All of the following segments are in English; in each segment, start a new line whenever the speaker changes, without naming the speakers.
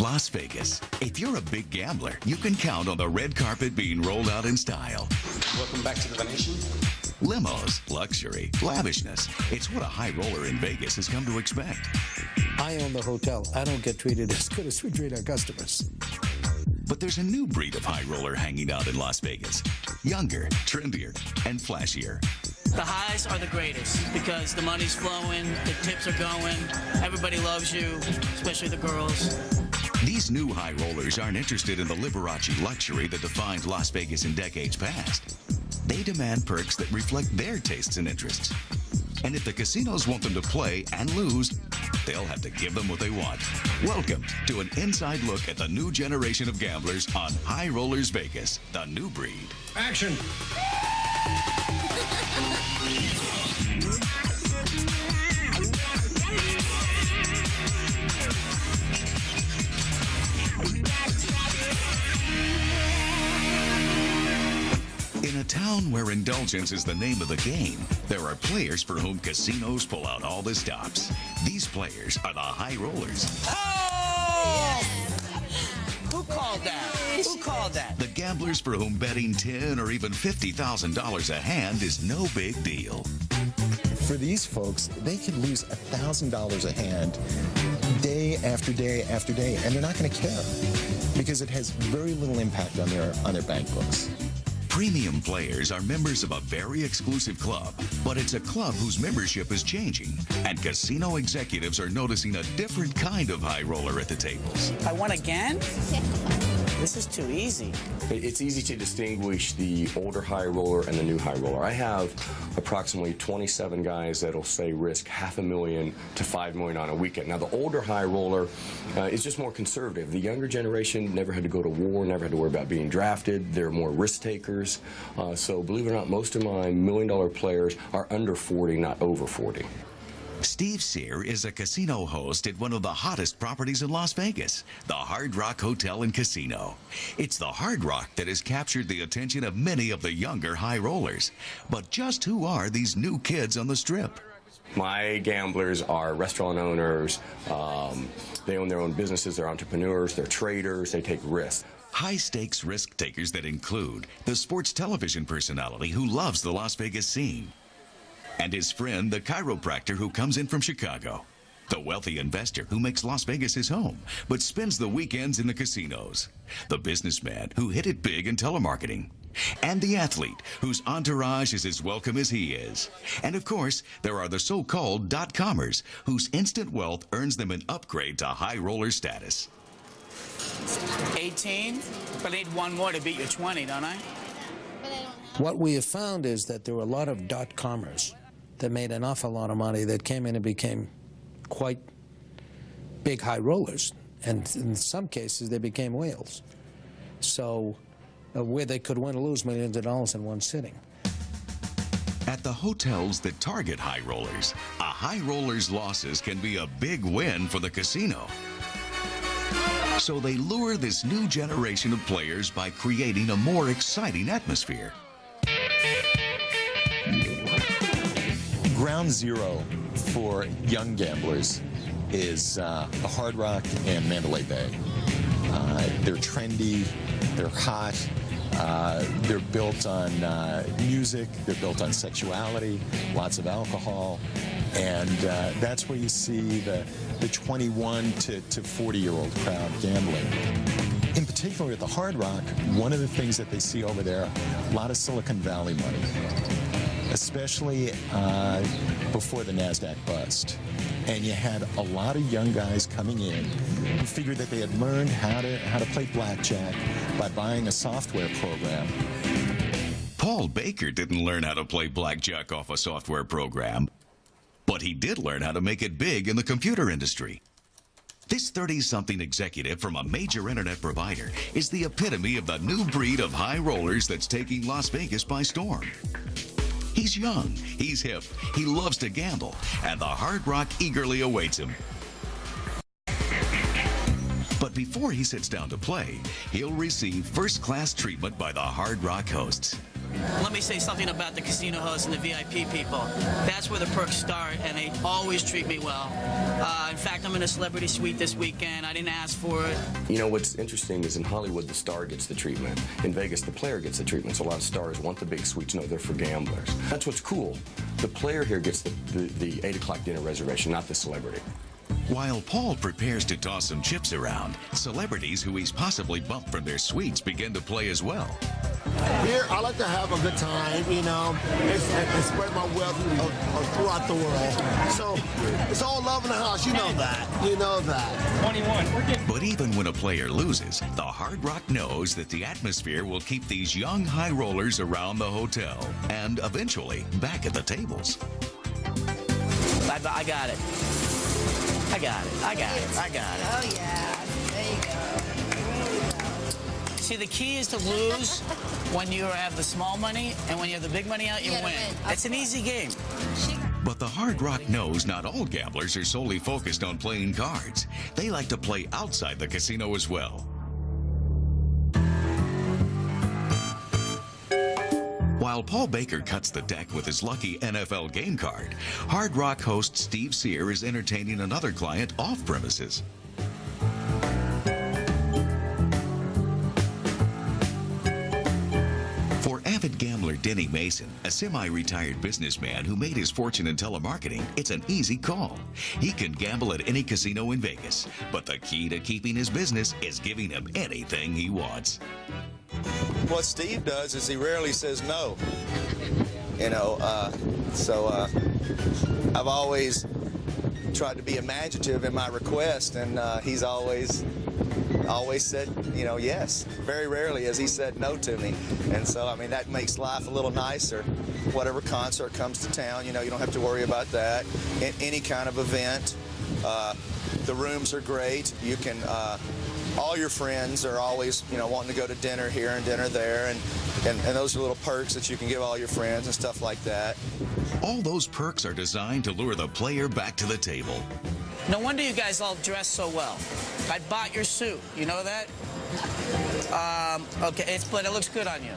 Las Vegas. If you're a big gambler, you can count on the red carpet being rolled out in style.
Welcome back to the Venetian.
Limos, luxury, lavishness. It's what a high roller in Vegas has come to expect.
I own the hotel. I don't get treated as good as we treat our customers.
But there's a new breed of high roller hanging out in Las Vegas. Younger, trendier, and flashier.
The highs are the greatest because the money's flowing, the tips are going, everybody loves you, especially the girls.
These new high rollers aren't interested in the Liberace luxury that defined Las Vegas in decades past. They demand perks that reflect their tastes and interests. And if the casinos want them to play and lose, they'll have to give them what they want. Welcome to an inside look at the new generation of gamblers on High Rollers Vegas, the new breed.
Action!
In a town where indulgence is the name of the game, there are players for whom casinos pull out all the stops. These players are the high rollers.
Oh! Who called that? Who called that?
The gamblers for whom betting $10,000 or even $50,000 a hand is no big deal.
For these folks, they could lose $1,000 a hand day after day after day, and they're not going to care because it has very little impact on their bank books.
Premium players are members of a very exclusive club, but it's a club whose membership is changing, and casino executives are noticing a different kind of high roller at the tables.
I won again? This is too easy.
It's easy to distinguish the older high roller and the new high roller. I have approximately 27 guys that'll say risk $500,000 to $5 million on a weekend. Now, the older high roller is just more conservative. The younger generation never had to go to war, never had to worry about being drafted. They're more risk takers. So believe it or not, most of my million-dollar players are under 40, not over 40.
Steve Sear is a casino host at one of the hottest properties in Las Vegas, the Hard Rock Hotel and Casino. It's the Hard Rock that has captured the attention of many of the younger high rollers. But just who are these new kids on the Strip?
My gamblers are restaurant owners. They own their own businesses. They're entrepreneurs. They're traders. They take risks.
High-stakes risk takers that include the sports television personality who loves the Las Vegas scene, and his friend, the chiropractor who comes in from Chicago. The wealthy investor who makes Las Vegas his home, but spends the weekends in the casinos. The businessman who hit it big in telemarketing. And the athlete whose entourage is as welcome as he is. And of course, there are the so-called dot-commers whose instant wealth earns them an upgrade to high roller status.
18? But I need one more to beat your 20, don't I?
What we have found is that there were a lot of dot-commers that made an awful lot of money that came in and became quite big high rollers. And in some cases, they became whales. So where they could win or lose millions of dollars in one sitting.
At the hotels that target high rollers, a high roller's losses can be a big win for the casino. So they lure this new generation of players by creating a more exciting atmosphere.
Ground zero for young gamblers is the Hard Rock and Mandalay Bay. They're trendy, they're hot, they're built on music, they're built on sexuality, lots of alcohol, and that's where you see the 21 to 40-year-old crowd gambling. In particular at the Hard Rock, one of the things that they see over there, a lot of Silicon Valley money, especially before the NASDAQ bust. And you had a lot of young guys coming in who figured that they had learned how to play blackjack by buying a software program.
Paul Baker didn't learn how to play blackjack off a software program, but he did learn how to make it big in the computer industry. This 30-something executive from a major internet provider is the epitome of the new breed of high rollers that's taking Las Vegas by storm. He's young, he's hip, he loves to gamble, and the Hard Rock eagerly awaits him. But before he sits down to play, he'll receive first-class treatment by the Hard Rock hosts.
Let me say something about the casino hosts and the VIP people. That's where the perks start, and they always treat me well. In fact, I'm in a celebrity suite this weekend. I didn't ask for it.
You know, what's interesting is in Hollywood, the star gets the treatment. In Vegas, the player gets the treatment. So a lot of stars want the big suites. No, they're for gamblers. That's what's cool. The player here gets the 8 o'clock dinner reservation, not the celebrity.
While Paul prepares to toss some chips around, celebrities who he's possibly bumped from their suites begin to play as well.
Here, I like to have a good time, you know, and spread my wealth throughout the world. So it's all love in the house. You know that. You know that.
21.
But even when a player loses, the Hard Rock knows that the atmosphere will keep these young high rollers around the hotel and eventually back at the tables.
I got it. I got it. I got it. I got it.
Oh, yeah. There you go.
See, the key is to lose when you have the small money, and when you have the big money out, you win. It's an easy game.
But the Hard Rock knows not all gamblers are solely focused on playing cards. They like to play outside the casino as well. While Paul Baker cuts the deck with his lucky NFL game card, Hard Rock host Steve Sear is entertaining another client off premises. For avid gambler Denny Mason, a semi-retired businessman who made his fortune in telemarketing, it's an easy call. He can gamble at any casino in Vegas, but the key to keeping his business is giving him anything he wants.
What Steve does is he rarely says no. You know, I've always tried to be imaginative in my request, and he's always said, you know, yes. Very rarely has he said no to me. And so, I mean, that makes life a little nicer. Whatever concert comes to town, you know, you don't have to worry about that. Any kind of event. The rooms are great. You can, all your friends are always, you know, wanting to go to dinner here and dinner there, and those are little perks that you can give all your friends and stuff like that.
All those perks are designed to lure the player back to the table.
No wonder you guys all dress so well. I bought your suit. You know that? Okay, but it looks good on you.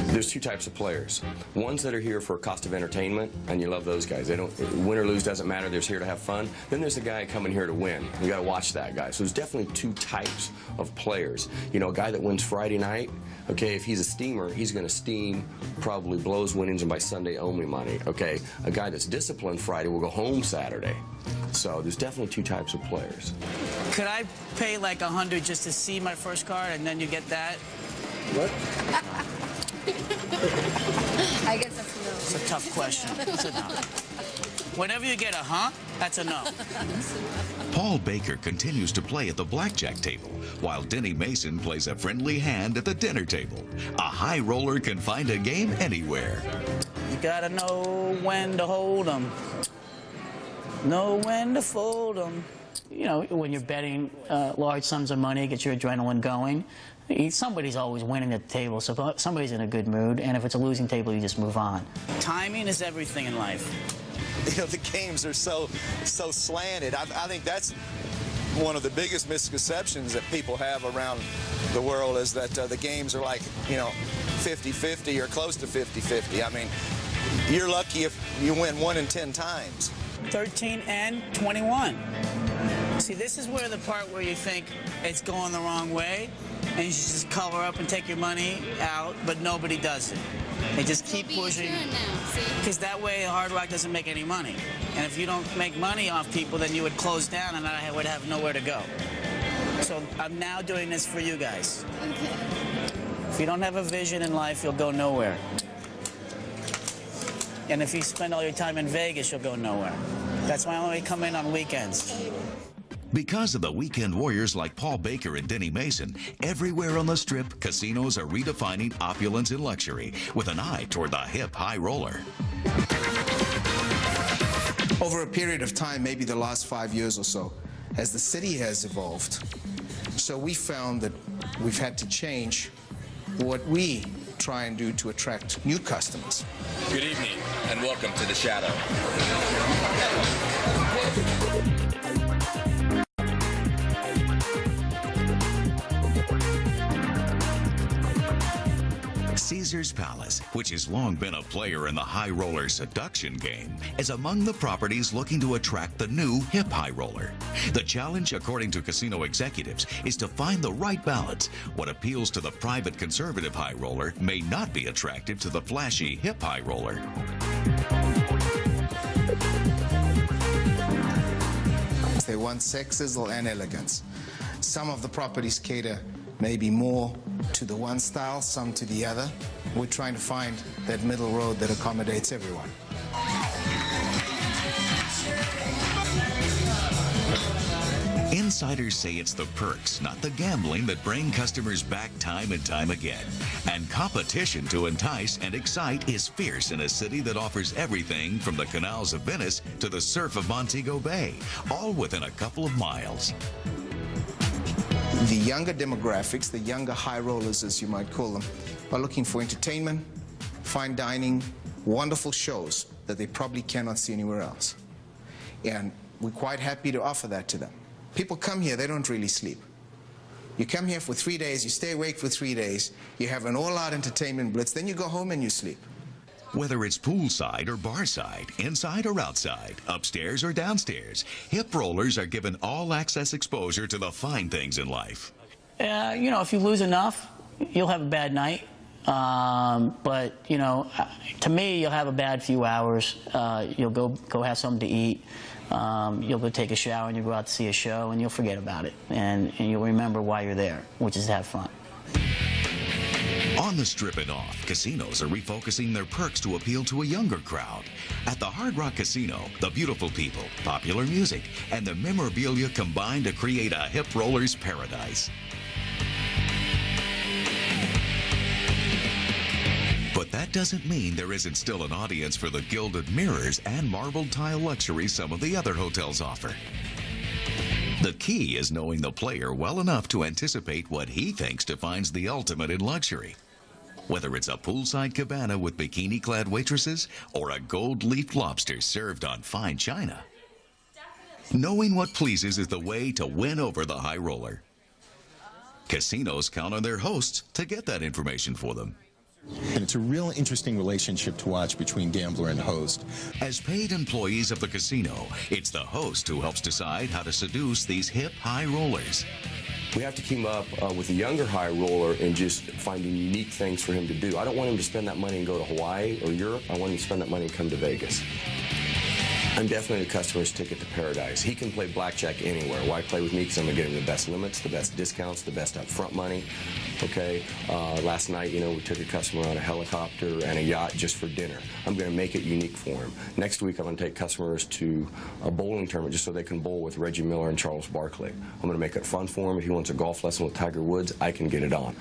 There's two types of players. Ones that are here for a cost of entertainment, and you love those guys. They don't, win or lose doesn't matter. They're here to have fun. Then there's the guy coming here to win. You got to watch that guy. So there's definitely two types of players. You know, a guy that wins Friday night, okay, if he's a steamer, he's going to steam, probably blows winnings and by Sunday only money. Okay, a guy that's disciplined Friday will go home Saturday. So there's definitely two types of players.
Could I pay like $100 just to see my first card, and then you get that?
What?
I guess that's a no.
It's a tough question. It's a no. Whenever you get a that's a no.
Paul Baker continues to play at the blackjack table, while Denny Mason plays a friendly hand at the dinner table. A high roller can find a game anywhere.
You gotta know when to hold 'em. Know when to fold 'em. You know, when you're betting large sums of money, get your adrenaline going. Somebody's always winning at the table, so somebody's in a good mood, and if it's a losing table, you just move on. Timing is everything in life.
You know, the games are so slanted. I think that's one of the biggest misconceptions that people have around the world, is that the games are like, you know, 50-50 or close to 50-50. I mean, you're lucky if you win 1 in 10 times.
13 and 21. See, this is where the part where you think it's going the wrong way, and you should just cover up and take your money out, but nobody does it. They just keep pushing, because that way Hard Rock doesn't make any money. And if you don't make money off people, then you would close down, and I would have nowhere to go. So I'm now doing this for you guys.
Okay.
If you don't have a vision in life, you'll go nowhere. And if you spend all your time in Vegas, you'll go nowhere. That's why I only come in on weekends.
Because of the weekend warriors like Paul Baker and Denny Mason, everywhere on the Strip, casinos are redefining opulence and luxury with an eye toward the hip high roller.
Over a period of time, maybe the last 5 years or so, as the city has evolved, so we found that we've had to change what we try and do to attract new customers.
Good evening, and welcome to The Shadow.
Caesar Caesar's Palace, which has long been a player in the high roller seduction game, is among the properties looking to attract the new hip high roller. The challenge, according to casino executives, is to find the right balance. What appeals to the private conservative high roller may not be attractive to the flashy hip high roller.
They want sex, sizzle, and elegance. Some of the properties cater maybe more to the one style, some to the other. We're trying to find that middle road that accommodates everyone.
Insiders say it's the perks, not the gambling, that bring customers back time and time again. And competition to entice and excite is fierce in a city that offers everything from the canals of Venice to the surf of Montego Bay, all within a couple of miles.
The younger demographics, the younger high rollers, as you might call them, are looking for entertainment, fine dining, wonderful shows that they probably cannot see anywhere else. And we're quite happy to offer that to them. People come here, they don't really sleep. You come here for 3 days, you stay awake for 3 days, you have an all-out entertainment blitz, then you go home and you sleep.
Whether it's poolside or barside, inside or outside, upstairs or downstairs, hip rollers are given all-access exposure to the fine things in life.
You know, if you lose enough, you'll have a bad night. But, you know, to me, you'll have a bad few hours. You'll go have something to eat. You'll go take a shower and you'll go out to see a show and you'll forget about it. And you'll remember why you're there, which is to have fun.
On the Strip and off, casinos are refocusing their perks to appeal to a younger crowd. At the Hard Rock Casino, the beautiful people, popular music, and the memorabilia combine to create a hip roller's paradise. But that doesn't mean there isn't still an audience for the gilded mirrors and marbled tile luxury some of the other hotels offer. The key is knowing the player well enough to anticipate what he thinks defines the ultimate in luxury. Whether it's a poolside cabana with bikini-clad waitresses or a gold-leafed lobster served on fine china. Knowing what pleases is the way to win over the high roller. Casinos count on their hosts to get that information for them.
And it's a real interesting relationship to watch between gambler and host.
As paid employees of the casino, it's the host who helps decide how to seduce these hip high rollers.
We have to keep up with the younger high roller and just finding unique things for him to do. I don't want him to spend that money and go to Hawaii or Europe. I want him to spend that money and come to Vegas. I'm definitely the customer's ticket to paradise. He can play blackjack anywhere. Why play with me? Because I'm going to get him the best limits, the best discounts, the best upfront money. Okay, last night, you know, we took a customer on a helicopter and a yacht just for dinner. I'm going to make it unique for him. Next week, I'm going to take customers to a bowling tournament just so they can bowl with Reggie Miller and Charles Barkley. I'm going to make it fun for him. If he wants a golf lesson with Tiger Woods, I can get it on.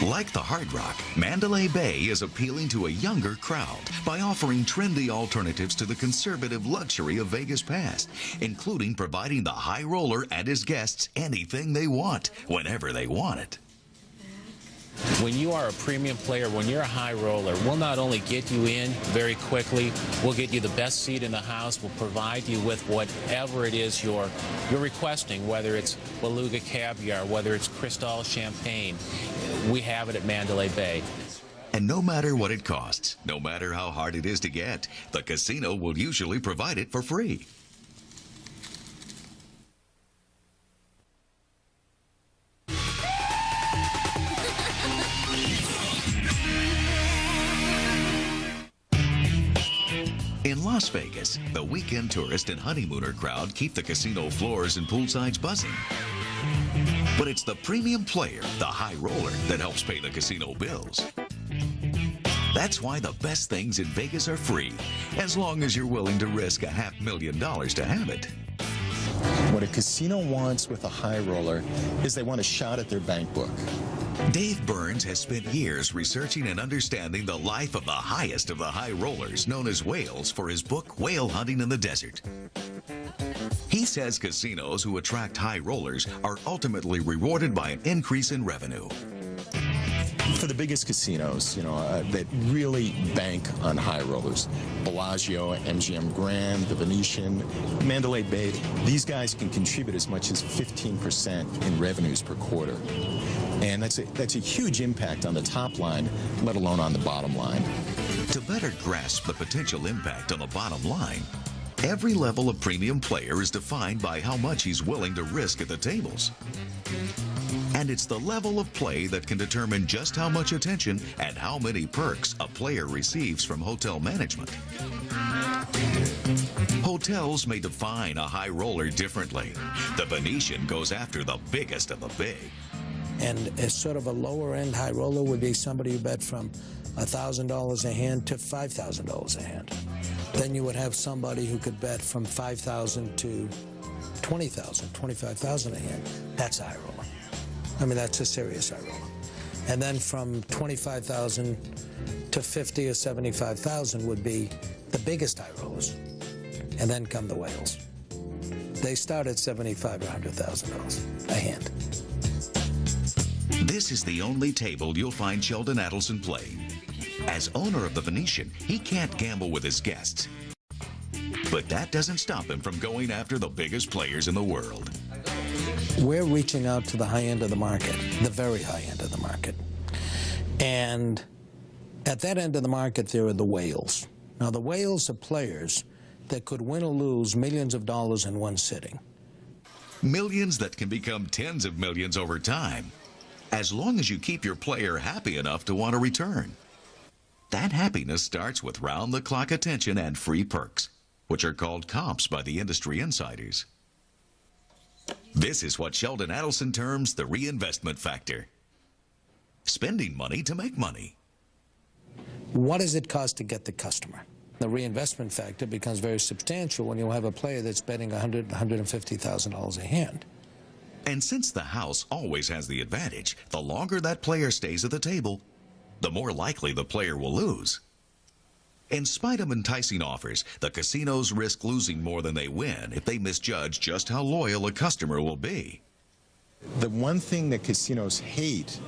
Like the Hard Rock, Mandalay Bay is appealing to a younger crowd by offering trendy alternatives to the conservative luxury of Vegas past, including providing the high roller and his guests anything they want, whenever they want it.
When you are a premium player, when you're a high roller, we'll not only get you in very quickly, we'll get you the best seat in the house, we'll provide you with whatever it is you're requesting, whether it's Beluga caviar, whether it's Cristal champagne. We have it at Mandalay Bay.
And no matter what it costs, no matter how hard it is to get, the casino will usually provide it for free. In Las Vegas, the weekend tourist and honeymooner crowd keep the casino floors and poolsides buzzing. But it's the premium player, the high roller, that helps pay the casino bills. That's why the best things in Vegas are free, as long as you're willing to risk $500,000 to have it.
What a casino wants with a high roller is they want a shot at their bank book.
Dave Burns has spent years researching and understanding the life of the highest of the high rollers, known as whales, for his book, Whale Hunting in the Desert. He says casinos who attract high rollers are ultimately rewarded by an increase in revenue.
For the biggest casinos, that really bank on high rollers, Bellagio, MGM Grand, the Venetian, Mandalay Bay, these guys can contribute as much as 15% in revenues per quarter. And that's a huge impact on the top line, let alone on the bottom line.
To better grasp the potential impact on the bottom line, every level of premium player is defined by how much he's willing to risk at the tables. And it's the level of play that can determine just how much attention and how many perks a player receives from hotel management. Hotels may define a high roller differently. The Venetian goes after the biggest of the big.
And as sort of a lower-end high roller would be somebody who bet from $1,000 a hand to $5,000 a hand. Then you would have somebody who could bet from $5,000 to $20,000, $25,000 a hand. That's a high roller. I mean, that's a serious high roller. And then from $25,000 to $50,000 or $75,000 would be the biggest high rollers. And then come the whales. They start at $75,000 or $100,000 a hand.
This is the only table you'll find Sheldon Adelson play. As owner of the Venetian, he can't gamble with his guests. But that doesn't stop him from going after the biggest players in the world.
We're reaching out to the high end of the market, the very high end of the market. And at that end of the market, there are the whales. Now, the whales are players that could win or lose millions of dollars in one sitting.
Millions that can become tens of millions over time, as long as you keep your player happy enough to want to return. That happiness starts with round-the-clock attention and free perks, which are called comps by the industry insiders. This is what Sheldon Adelson terms the reinvestment factor. Spending money to make money.
What does it cost to get the customer? The reinvestment factor becomes very substantial when you have a player that's betting $100,000, $150,000 a hand.
And since the house always has the advantage, the longer that player stays at the table, the more likely the player will lose. In spite of enticing offers, the casinos risk losing more than they win if they misjudge just how loyal a customer will be.
The one thing that casinos hate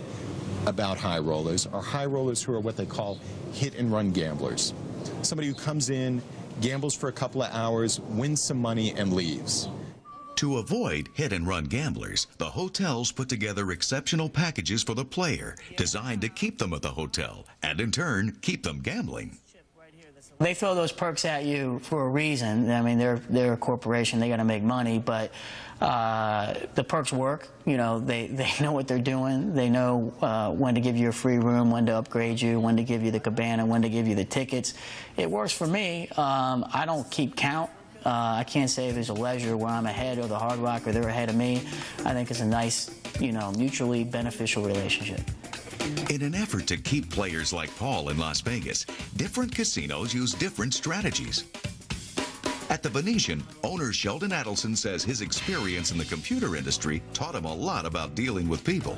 about high rollers are high rollers who are what they call hit-and-run gamblers. Somebody who comes in, gambles for a couple of hours, wins some money, and leaves.
To avoid hit-and-run gamblers, the hotels put together exceptional packages for the player, designed to keep them at the hotel, and in turn, keep them gambling.
They throw those perks at you for a reason. I mean, they're a corporation. They got to make money, but the perks work. You know, they know what they're doing. They know when to give you a free room, when to upgrade you, when to give you the cabana, when to give you the tickets. It works for me. I don't keep count. I can't say there's a leisure where I'm ahead of the Hard Rock or they're ahead of me. I think it's a nice, you know, mutually beneficial relationship.
In an effort to keep players like Paul in Las Vegas, different casinos use different strategies. At the Venetian, owner Sheldon Adelson says his experience in the computer industry taught him a lot about dealing with people.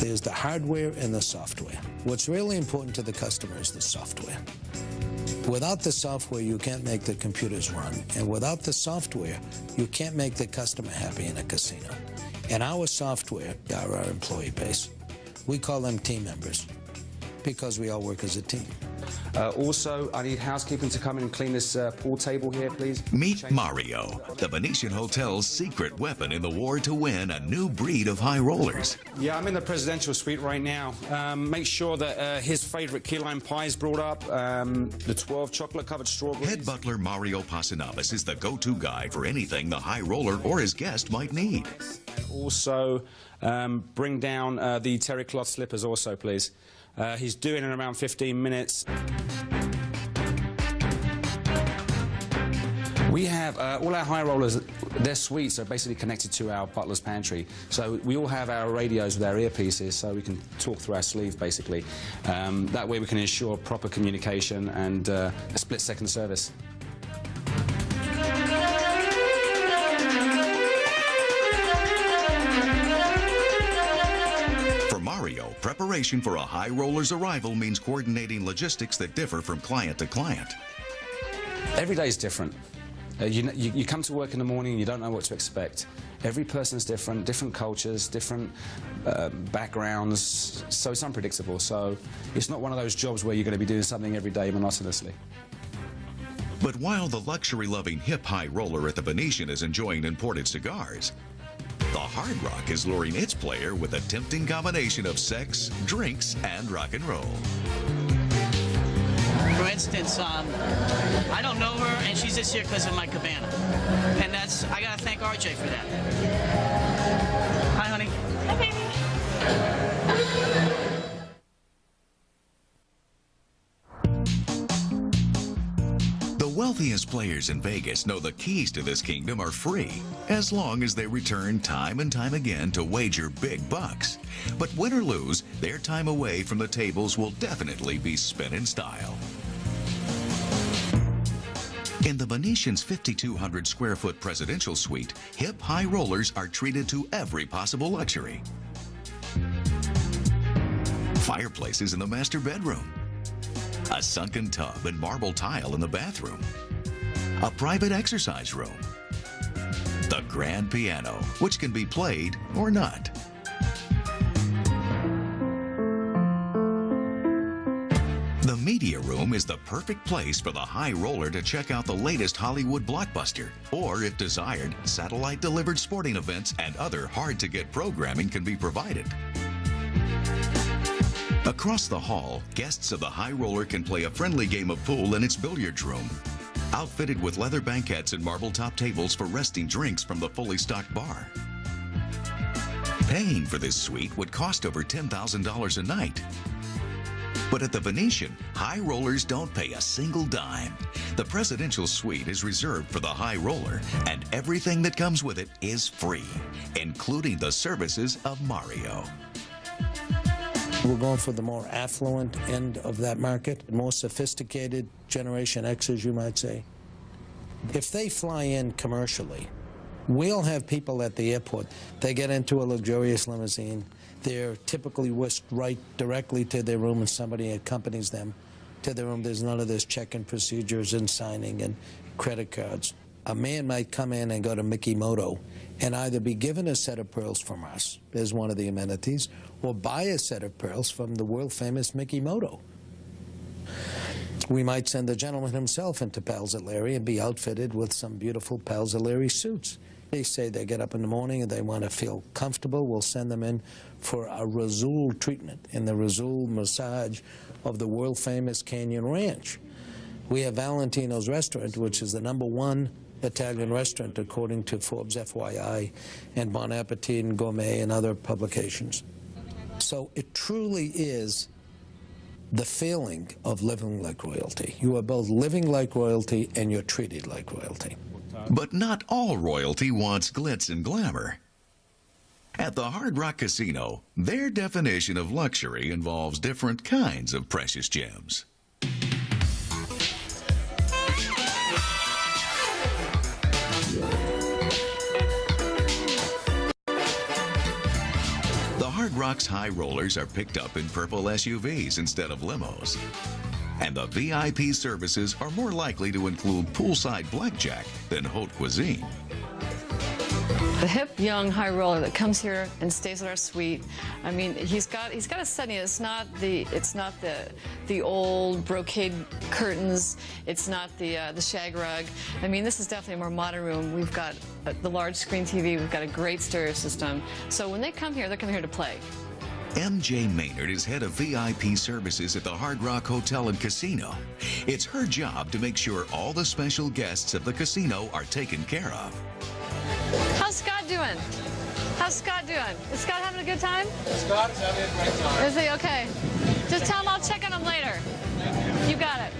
There's the hardware and the software. What's really important to the customer is the software. Without the software, you can't make the computers run. And without the software, you can't make the customer happy in a casino. And our software are our employee base. We call them team members because we all work as a team.
Also, I need housekeeping to come in and clean this pool table here, please.
Meet Mario, the Venetian Hotel's secret weapon in the war to win a new breed of high rollers.
Yeah, I'm in the presidential suite right now. Make sure that his favorite key lime pie is brought up, the 12 chocolate-covered strawberries.
Head butler Mario Pasanavas is the go-to guy for anything the high roller or his guest might need.
Also, bring down the terry cloth slippers also, please. He's due in around 15 minutes. We have all our high rollers, their suites are basically connected to our butler's pantry. So we all have our radios with our earpieces so we can talk through our sleeve, basically. That way we can ensure proper communication and a split-second service.
Preparation for a high roller's arrival means coordinating logistics that differ from client to client.
Every day is different. You come to work in the morning and you don't know what to expect. Every person is different, different cultures, different backgrounds, so it's unpredictable. So it's not one of those jobs where you're going to be doing something every day monotonously.
But while the luxury-loving hip high roller at the Venetian is enjoying imported cigars, The Hard Rock is luring its player with a tempting combination of sex, drinks, and rock and roll.
For instance, I don't know her, and she's just here because of my cabana. And I gotta thank RJ for that. Hi, honey.
Hi, baby.
The wealthiest players in Vegas know the keys to this kingdom are free, as long as they return time and time again to wager big bucks. But win or lose, their time away from the tables will definitely be spent in style. In the Venetian's 5,200 square foot presidential suite, hip high rollers are treated to every possible luxury. Fireplaces in the master bedroom. A sunken tub and marble tile in the bathroom. A private exercise room. The grand piano, which can be played or not. The media room is the perfect place for the high roller to check out the latest Hollywood blockbuster, or if desired, satellite-delivered sporting events and other hard-to-get programming can be provided. Across the hall, guests of the high roller can play a friendly game of pool in its billiards room, outfitted with leather banquettes and marble-top tables for resting drinks from the fully stocked bar. Paying for this suite would cost over $10,000 a night. But at the Venetian, high rollers don't pay a single dime. The presidential suite is reserved for the high roller, and everything that comes with it is free, including the services of Mario.
We're going for the more affluent end of that market, more sophisticated Generation X, as you might say. If they fly in commercially, we'll have people at the airport. They get into a luxurious limousine. They're typically whisked right directly to their room, and somebody accompanies them to their room. There's none of this check-in procedures and signing and credit cards. A man might come in and go to Mikimoto and either be given a set of pearls from us as one of the amenities, or buy a set of pearls from the world-famous Mikimoto. We might send the gentleman himself into Palzolari and be outfitted with some beautiful Palzolari suits. They say they get up in the morning and they want to feel comfortable. We'll send them in for a Rasool treatment in the Rasool massage of the world-famous Canyon Ranch. We have Valentino's Restaurant, which is the #1 Italian restaurant according to Forbes FYI and Bon Appetit and Gourmet and other publications. So it truly is the feeling of living like royalty. You are both living like royalty and you're treated like royalty.
But not all royalty wants glitz and glamour. At the Hard Rock Casino, their definition of luxury involves different kinds of precious gems. The Hard Rock's high rollers are picked up in purple SUVs instead of limos. And the VIP services are more likely to include poolside blackjack than haute cuisine.
The hip, young high roller that comes here and stays at our suite. I mean, he's got a setting. It's not the old brocade curtains. It's not the shag rug. I mean, this is definitely a more modern room. We've got the large screen TV. We've got a great stereo system. So when they come here, they're coming here to play.
MJ Maynard is head of VIP services at the Hard Rock Hotel and Casino. It's her job to make sure all the special guests of the casino are taken care of.
How's Scott doing? How's Scott doing? Is Scott having a good time?
Scott is having a great time.
Is he? Okay. Just tell him I'll check on him later. You got it.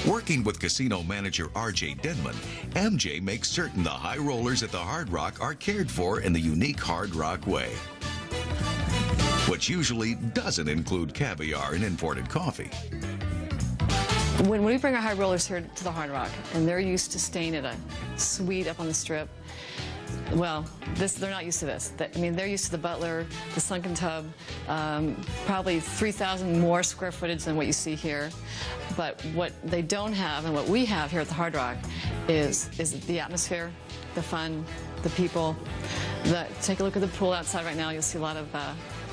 Working with casino manager RJ Denman, MJ makes certain the high rollers at the Hard Rock are cared for in the unique Hard Rock way, which usually doesn't include caviar and imported coffee.
When we bring our high rollers here to the Hard Rock, and they're used to staying at a suite up on the Strip, well, they're not used to this. I mean, they're used to the Butler, the sunken tub, probably 3,000 more square footage than what you see here. But what they don't have, and what we have here at the Hard Rock, is the atmosphere, the fun, the people. Take a look at the pool outside right now. You'll see a lot of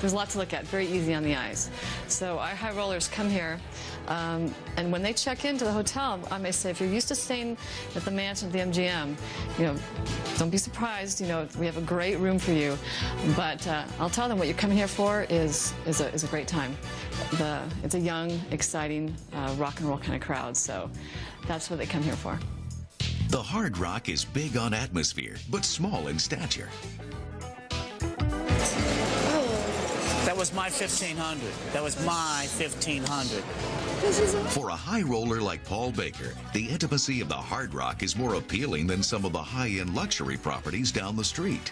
there's a lot to look at, very easy on the eyes. So our high rollers come here, and when they check into the hotel, I may say, if you're used to staying at the mansion at the MGM, you know, don't be surprised, you know, we have a great room for you. But I'll tell them what you're coming here for is a great time. It's a young, exciting, rock and roll kind of crowd, so that's what they come here for.
The Hard Rock is big on atmosphere, but small in stature.
That was my 1,500. That was my 1,500.
For a high roller like Paul Baker, the intimacy of the Hard Rock is more appealing than some of the high-end luxury properties down the street.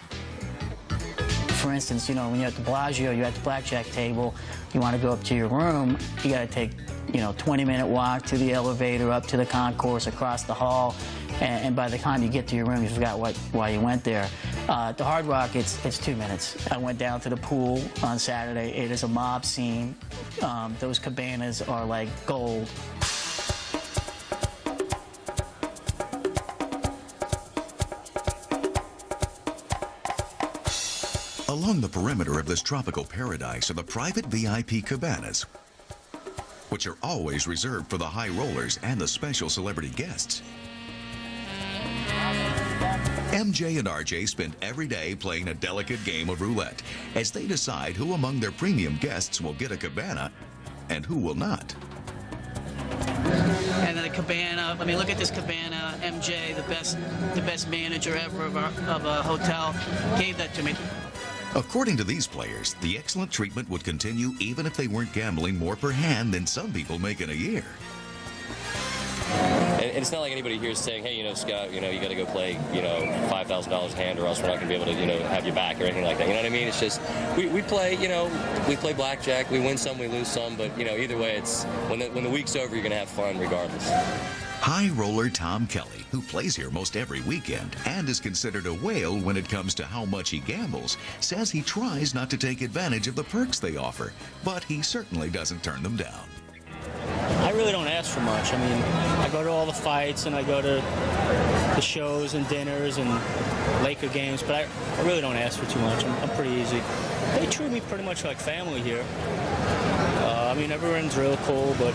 For instance, you know, when you're at the Bellagio, you're at the blackjack table, you want to go up to your room, you got to take, you know, 20-minute walk to the elevator, up to the concourse, across the hall, and by the time you get to your room, you forgot why you went there. The Hard Rock, it's 2 minutes. I went down to the pool on Saturday. It is a mob scene. Those cabanas are like gold.
Along the perimeter of this tropical paradise are the private VIP cabanas, which are always reserved for the high rollers and the special celebrity guests. MJ and RJ spend every day playing a delicate game of roulette as they decide who among their premium guests will get a cabana and who will not.
And then the cabana, I mean, look at this cabana. MJ, the best manager ever of a hotel, gave that to me.
According to these players, the excellent treatment would continue even if they weren't gambling more per hand than some people make in a year.
And it's not like anybody here is saying, hey, you know, Scott, you know, you got to go play, you know, $5,000 a hand or else we're not going to be able to, you know, have you back or anything like that. You know what I mean? It's just, we play, you know, we play blackjack. We win some, we lose some. But, you know, either way, it's when the week's over, you're going to have fun regardless.
High roller Tom Kelly, who plays here most every weekend and is considered a whale when it comes to how much he gambles, says he tries not to take advantage of the perks they offer, but he certainly doesn't turn them down.
I really don't ask for much. I mean, I go to all the fights and I go to the shows and dinners and Laker games, but I really don't ask for too much. I'm pretty easy. They treat me pretty much like family here. I mean, everyone's real cool, but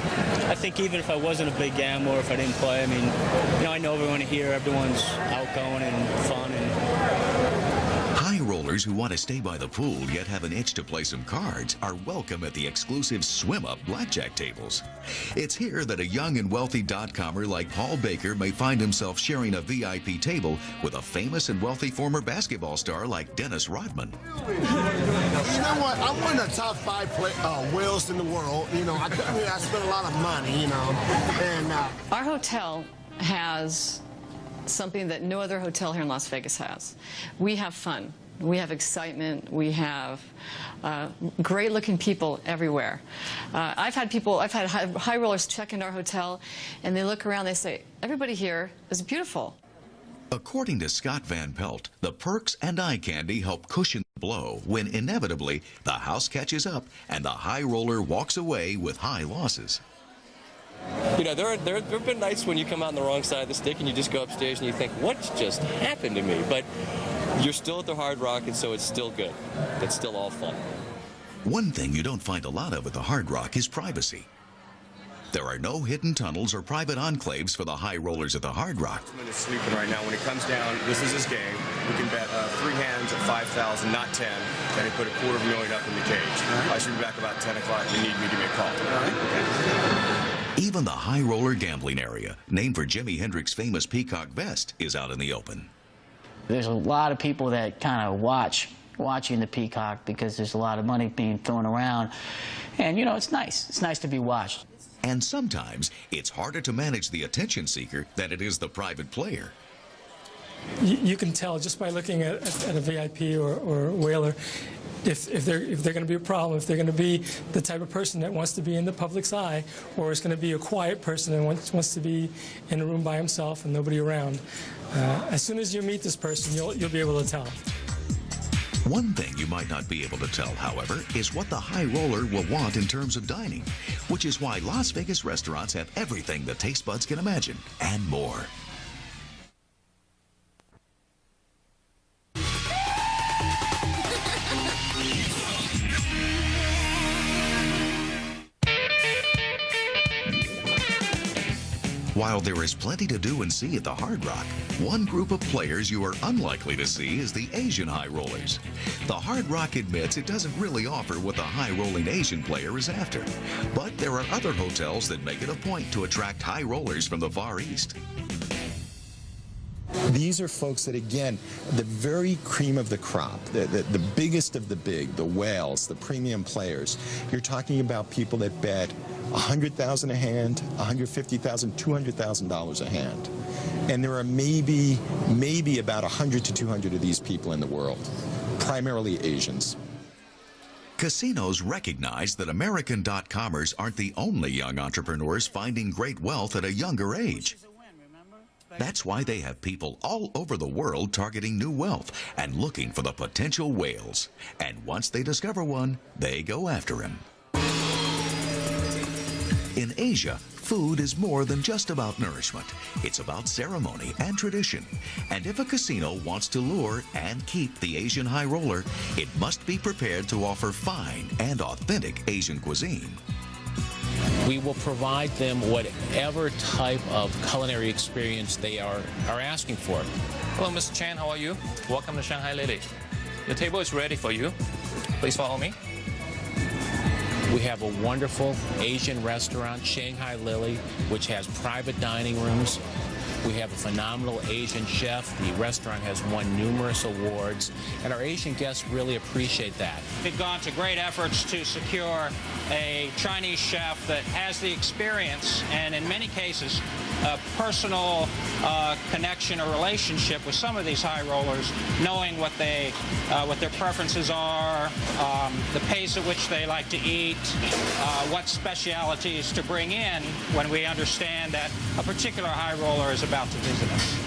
I think even if I wasn't a big gambler, if I didn't play, I mean, you know, I know everyone here, everyone's outgoing and fun.
High rollers who want to stay by the pool yet have an itch to play some cards are welcome at the exclusive swim-up blackjack tables. It's here that a young and wealthy dot-comer like Paul Baker may find himself sharing a VIP table with a famous and wealthy former basketball star like Dennis Rodman.
You know what? I'm one of the top 5 whales in the world. You know, I spent a lot of money, you know. And
our hotel has something that no other hotel here in Las Vegas has. We have fun. We have excitement. We have great-looking people everywhere. I've had high rollers check into our hotel, and they look around. They say, "Everybody here is beautiful."
According to Scott Van Pelt, the perks and eye candy help cushion the blow when inevitably the house catches up and the high roller walks away with high losses.
You know, there have been nights when you come out on the wrong side of the stick and you just go upstairs and you think, what just happened to me? But you're still at the Hard Rock, and so it's still good. It's still all fun.
One thing you don't find a lot of at the Hard Rock is privacy. There are no hidden tunnels or private enclaves for the high rollers at the Hard Rock.
Is sleeping right now. When it comes down, this is his game. We can bet 3 hands at 5,000, not 10. Then he put $250,000 up in the cage. I should be back about 10 o'clock. If you need me, give me a call.
Even the high roller gambling area, named for Jimi Hendrix's famous peacock vest, is out in the open.
There's a lot of people that kind of watching the peacock because there's a lot of money being thrown around. And, you know, it's nice. It's nice to be watched.
And sometimes it's harder to manage the attention seeker than it is the private player.
You can tell just by looking at a VIP or whaler if they're going to be a problem, if they're going to be the type of person that wants to be in the public's eye, or it's going to be a quiet person and wants to be in a room by himself and nobody around. As soon as you meet this person, you'll be able to tell.
One thing you might not be able to tell, however, is what the high roller will want in terms of dining, which is why Las Vegas restaurants have everything the taste buds can imagine and more. While there is plenty to do and see at the Hard Rock, one group of players you are unlikely to see is the Asian high rollers. The Hard Rock admits it doesn't really offer what the high-rolling Asian player is after, but there are other hotels that make it a point to attract high rollers from the Far East.
These are folks that, again, the very cream of the crop, the biggest of the big, the whales, the premium players. You're talking about people that bet $100,000 a hand, $150,000, $200,000 a hand. And there are maybe about 100 to 200 of these people in the world, primarily Asians.
Casinos recognize that American dot-commers aren't the only young entrepreneurs finding great wealth at a younger age. That's why they have people all over the world targeting new wealth and looking for the potential whales. And once they discover one, they go after him. In Asia, food is more than just about nourishment. It's about ceremony and tradition. And if a casino wants to lure and keep the Asian high roller, it must be prepared to offer fine and authentic Asian cuisine.
We will provide them whatever type of culinary experience they are asking for.
Hello, Mr. Chan, how are you? Welcome to Shanghai Lily. The table is ready for you. Please follow me.
We have a wonderful Asian restaurant, Shanghai Lily, which has private dining rooms. We have a phenomenal Asian chef. The restaurant has won numerous awards, and our Asian guests really appreciate that.
We've gone to great efforts to secure a Chinese chef that has the experience and, in many cases, a personal connection or relationship with some of these high rollers, knowing what their preferences are, the pace at which they like to eat, what specialities to bring in when we understand that a particular high roller is about to visit us.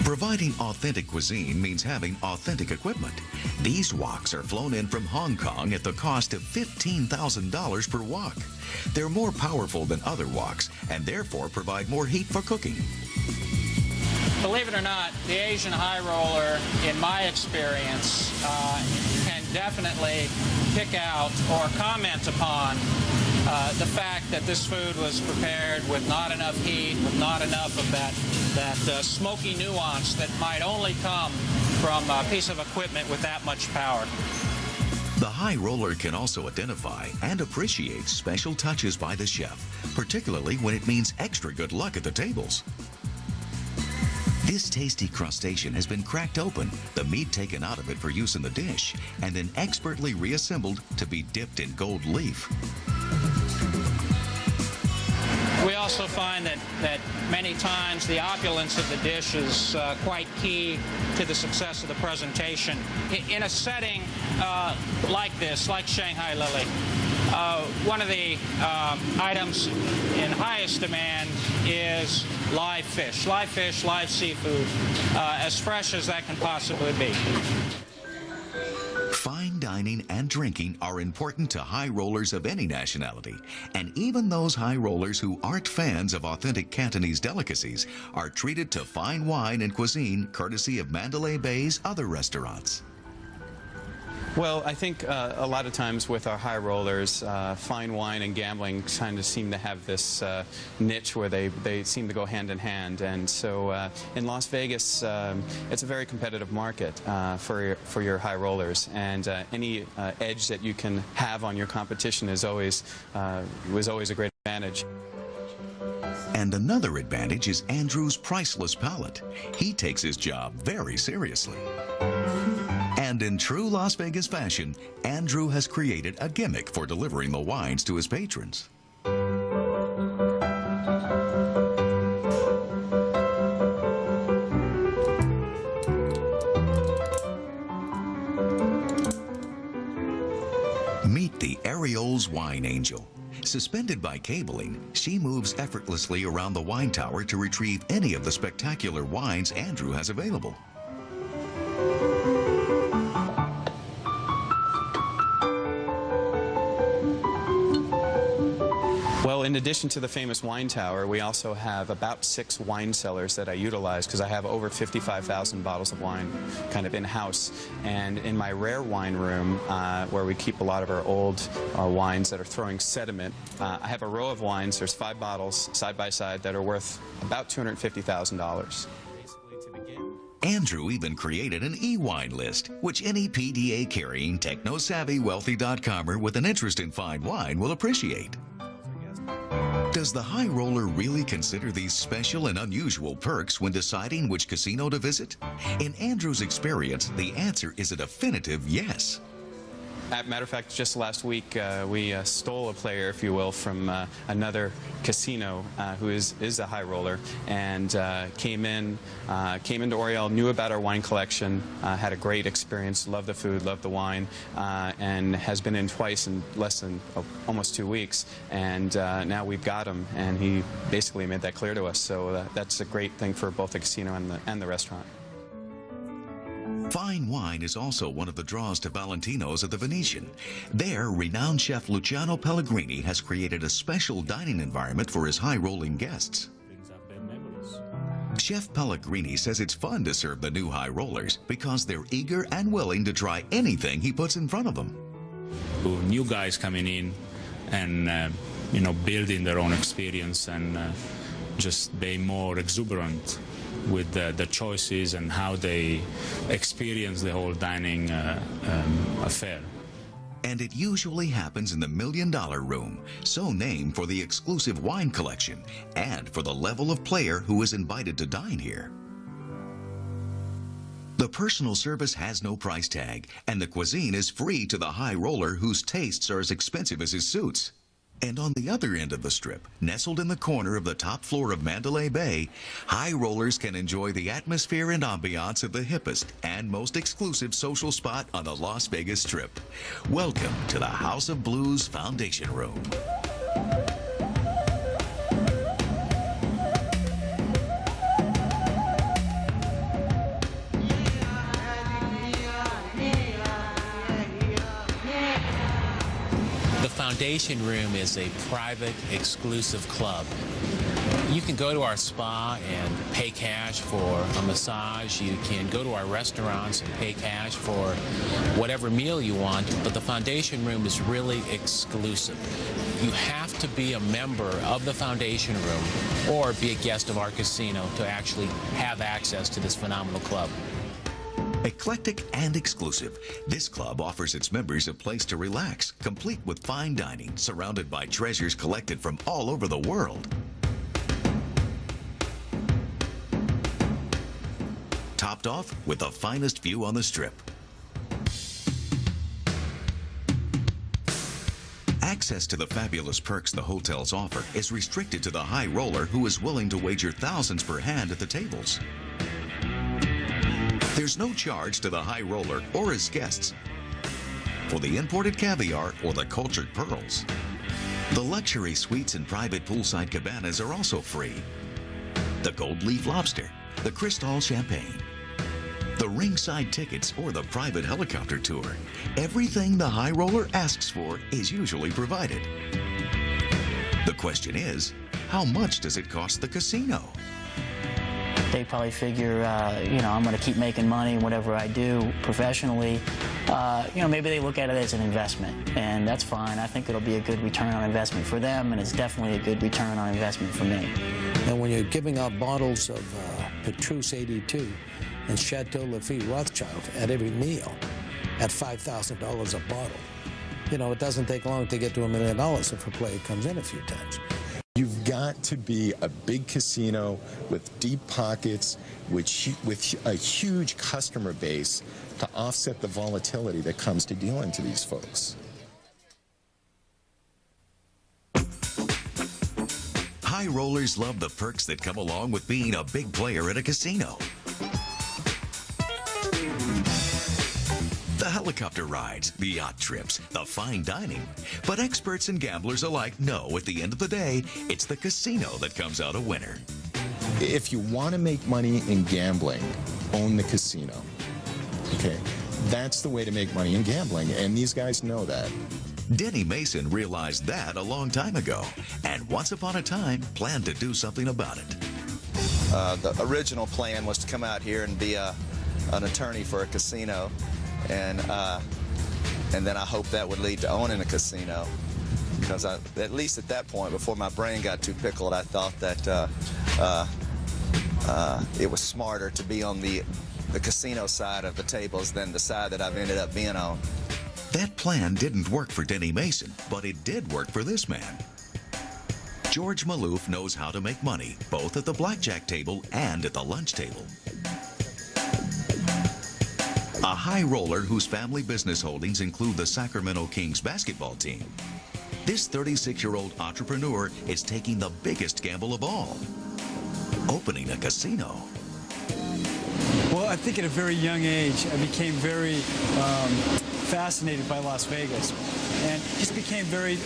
Providing authentic cuisine means having authentic equipment. These woks are flown in from Hong Kong at the cost of $15,000 per wok. They're more powerful than other woks and therefore provide more heat for cooking.
Believe it or not, the Asian high roller, in my experience, can definitely pick out or comment upon the fact that this food was prepared with not enough heat, with not enough of that smoky nuance that might only come from a piece of equipment with that much power.
The high roller can also identify and appreciate special touches by the chef, particularly when it means extra good luck at the tables. This tasty crustacean has been cracked open, the meat taken out of it for use in the dish, and then expertly reassembled to be dipped in gold leaf.
We also find that many times the opulence of the dish is quite key to the success of the presentation. In a setting like this, like Shanghai Lily, one of the items in highest demand is live fish, live seafood, as fresh as that can possibly be.
Fine dining and drinking are important to high rollers of any nationality, and even those high rollers who aren't fans of authentic Cantonese delicacies are treated to fine wine and cuisine courtesy of Mandalay Bay's other restaurants.
Well, I think a lot of times with our high rollers, fine wine and gambling kind of seem to have this niche where they seem to go hand in hand. And so in Las Vegas, it's a very competitive market for your high rollers. And any edge that you can have on your competition is always a great advantage.
And another advantage is Andrew's priceless palate. He takes his job very seriously. And in true Las Vegas fashion, Andrew has created a gimmick for delivering the wines to his patrons. Meet the Ariel's Wine Angel. Suspended by cabling, she moves effortlessly around the wine tower to retrieve any of the spectacular wines Andrew has available.
Well, in addition to the famous wine tower, we also have about 6 wine cellars that I utilize because I have over 55,000 bottles of wine kind of in-house. And in my rare wine room, where we keep a lot of our old wines that are throwing sediment, I have a row of wines. There's 5 bottles side by side that are worth about $250,000.
Andrew even created an e-wine list, which any PDA-carrying, techno-savvy, wealthy.comer with an interest in fine wine will appreciate. Does the high roller really consider these special and unusual perks when deciding which casino to visit? In Andrew's experience, the answer is a definitive yes.
As a matter of fact, just last week, we stole a player, if you will, from another casino who is a high roller, and came into Oriel, knew about our wine collection, had a great experience, loved the food, loved the wine, and has been in twice in less than almost 2 weeks. And now we've got him, and he basically made that clear to us. So that's a great thing for both the casino and the restaurant.
Fine wine is also one of the draws to Valentino's at the Venetian. There, renowned chef Luciano Pellegrini has created a special dining environment for his high-rolling guests. Chef Pellegrini says it's fun to serve the new high rollers because they're eager and willing to try anything he puts in front of them.
New guys coming in and building their own experience and just being more exuberant with the choices and how they experience the whole dining affair.
And it usually happens in the $1 Million Room, so named for the exclusive wine collection and for the level of player who is invited to dine here. The personal service has no price tag, and the cuisine is free to the high roller whose tastes are as expensive as his suits. And on the other end of the strip, nestled in the corner of the top floor of Mandalay Bay, high rollers can enjoy the atmosphere and ambiance of the hippest and most exclusive social spot on the Las Vegas Strip. Welcome to the House of Blues Foundation Room.
The Foundation Room is a private, exclusive club. You can go to our spa and pay cash for a massage. You can go to our restaurants and pay cash for whatever meal you want, but the Foundation Room is really exclusive. You have to be a member of the Foundation Room or be a guest of our casino to actually have access to this phenomenal club.
Eclectic and exclusive, this club offers its members a place to relax, complete with fine dining, surrounded by treasures collected from all over the world. Topped off with the finest view on the Strip. Access to the fabulous perks the hotels offer is restricted to the high roller who is willing to wager thousands per hand at the tables. There's no charge to the high roller or his guests for the imported caviar or the cultured pearls. The luxury suites and private poolside cabanas are also free. The gold leaf lobster, the Cristal champagne, the ringside tickets or the private helicopter tour. Everything the high roller asks for is usually provided. The question is, how much does it cost the casino?
They probably figure, I'm going to keep making money whatever I do professionally. Maybe they look at it as an investment, and that's fine. I think it'll be a good return on investment for them, and it's definitely a good return on investment for me.
And when you're giving out bottles of Petrus 82 and Chateau Lafite Rothschild at every meal at $5,000 a bottle, it doesn't take long to get to $1 million if a player comes in a few times.
You've got to be a big casino with deep pockets, with a huge customer base to offset the volatility that comes to dealing to these folks.
High rollers love the perks that come along with being a big player at a casino. The helicopter rides, the yacht trips, the fine dining. But experts and gamblers alike know at the end of the day, it's the casino that comes out a winner.
If you want to make money in gambling, own the casino. Okay? That's the way to make money in gambling, and these guys know that.
Denny Mason realized that a long time ago, and once upon a time planned to do something about it.
The original plan was to come out here and be an attorney for a casino, and then I hoped that would lead to owning a casino, because at least at that point, before my brain got too pickled, I thought that it was smarter to be on the casino side of the tables than the side that I've ended up being on.
That plan didn't work for Denny Mason, but it did work for this man. George Maloof knows how to make money, both at the blackjack table and at the lunch table. A high roller whose family business holdings include the Sacramento Kings basketball team. This 36-year-old entrepreneur is taking the biggest gamble of all, opening a casino.
Well, I think at a very young age, I became very fascinated by Las Vegas and just became very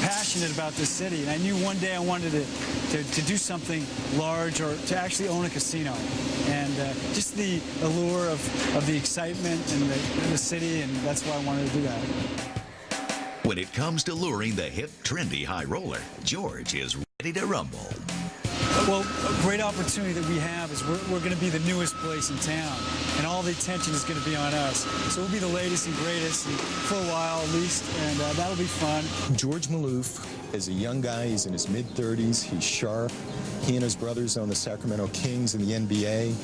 passionate about this city. And I knew one day I wanted to do something large, or to actually own a casino. And just the allure of the excitement and the city, and that's why I wanted to do that.
When it comes to luring the hip, trendy high roller, George is ready to rumble.
Well, a great opportunity that we have is we're going to be the newest place in town, and all the attention is going to be on us. So we'll be the latest and greatest for a while at least, and that'll be fun.
George Maloof is a young guy. He's in his mid-30s. He's sharp. He and his brothers own the Sacramento Kings in the NBA.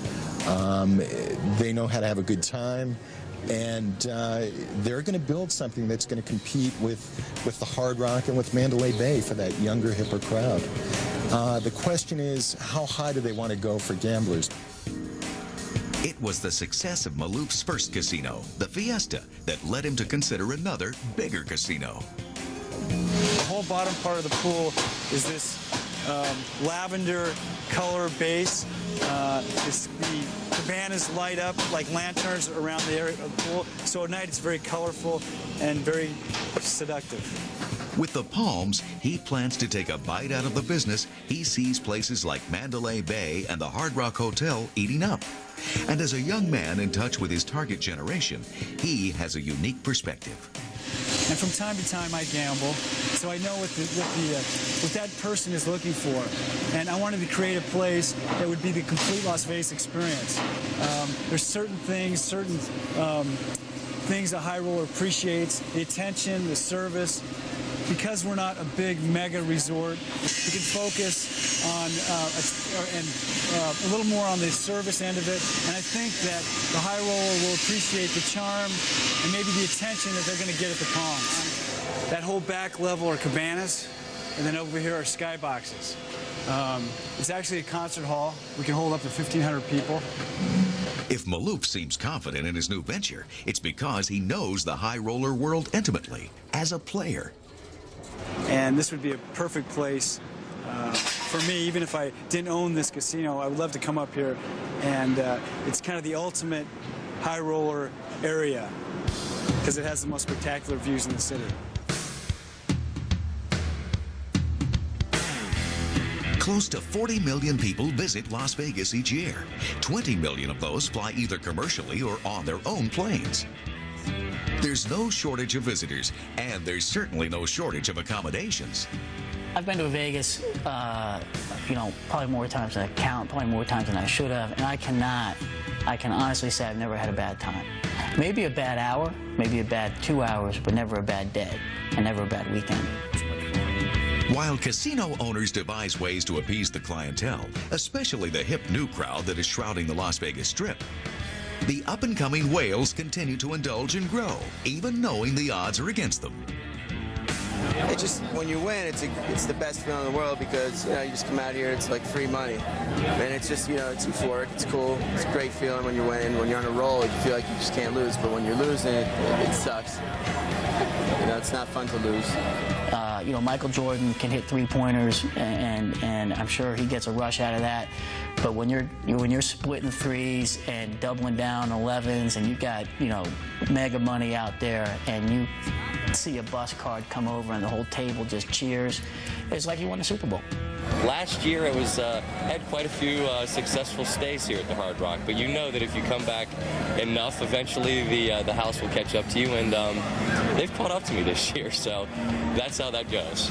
They know how to have a good time. And they're going to build something that's going to compete with the Hard Rock and with Mandalay Bay for that younger, hipper crowd. The question is, how high do they want to go for gamblers?
It was the success of Maloof's first casino, the Fiesta, that led him to consider another, bigger casino.
The whole bottom part of the pool is this lavender color base. The cabanas light up like lanterns around the area of the pool, so at night it's very colorful and very seductive.
With the Palms, he plans to take a bite out of the business he sees places like Mandalay Bay and the Hard Rock Hotel eating up. And as a young man in touch with his target generation, he has a unique perspective.
And from time to time I gamble, so I know what that person is looking for. And I wanted to create a place that would be the complete Las Vegas experience. There's certain things a high roller appreciates: the attention, the service. Because we're not a big mega resort, we can focus on a little more on the service end of it. And I think that the high roller will appreciate the charm and maybe the attention that they're going to get at the Palms. That whole back level are cabanas, and then over here are skyboxes. It's actually a concert hall. We can hold up to 1,500 people.
If Maloof seems confident in his new venture, it's because he knows the high roller world intimately as a player.
And this would be a perfect place for me. Even if I didn't own this casino, I would love to come up here. And it's kind of the ultimate high roller area because it has the most spectacular views in the city.
Close to 40 million people visit Las Vegas each year. 20 million of those fly either commercially or on their own planes. There's no shortage of visitors, and there's certainly no shortage of accommodations.
I've been to Vegas, probably more times than I count, probably more times than I should have, and I can honestly say I've never had a bad time. Maybe a bad hour, maybe a bad 2 hours, but never a bad day, and never a bad weekend.
While casino owners devise ways to appease the clientele, especially the hip new crowd that is shrouding the Las Vegas Strip, the up-and-coming whales continue to indulge and grow, even knowing the odds are against them.
It just, when you win, it's the best feeling in the world because, you just come out here, it's like free money. And it's just, it's euphoric, it's cool, it's a great feeling when you win. When you're on a roll, you feel like you just can't lose, but when you're losing, it sucks. It's not fun to lose.
Michael Jordan can hit three-pointers, and I'm sure he gets a rush out of that. But when you're splitting threes and doubling down 11s, and you got, you know, mega money out there, and you see a bus card come over and the whole table just cheers, it's like you won the Super Bowl.
Last year it was had quite a few successful stays here at the Hard Rock, but you know that if you come back enough, eventually the house will catch up to you, and they've caught up to me this year, so that's how that goes.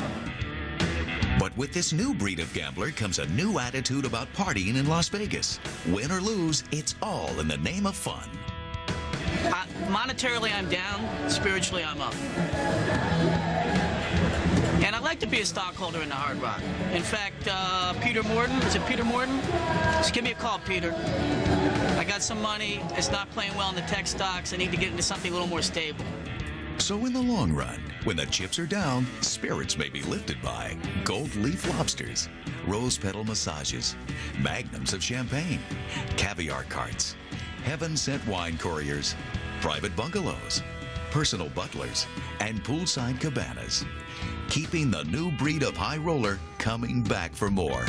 But with this new breed of gambler comes a new attitude about partying in Las Vegas. Win or lose, it's all in the name of fun.
Monetarily, I'm down. Spiritually, I'm up. And I'd like to be a stockholder in the Hard Rock. In fact, Peter Morton, is it Peter Morton? Just give me a call, Peter. I got some money. It's not playing well in the tech stocks. I need to get into something a little more stable.
So in the long run, when the chips are down, spirits may be lifted by gold leaf lobsters, rose petal massages, magnums of champagne, caviar carts, heaven-sent wine couriers, private bungalows, personal butlers, and poolside cabanas, keeping the new breed of high roller coming back for more.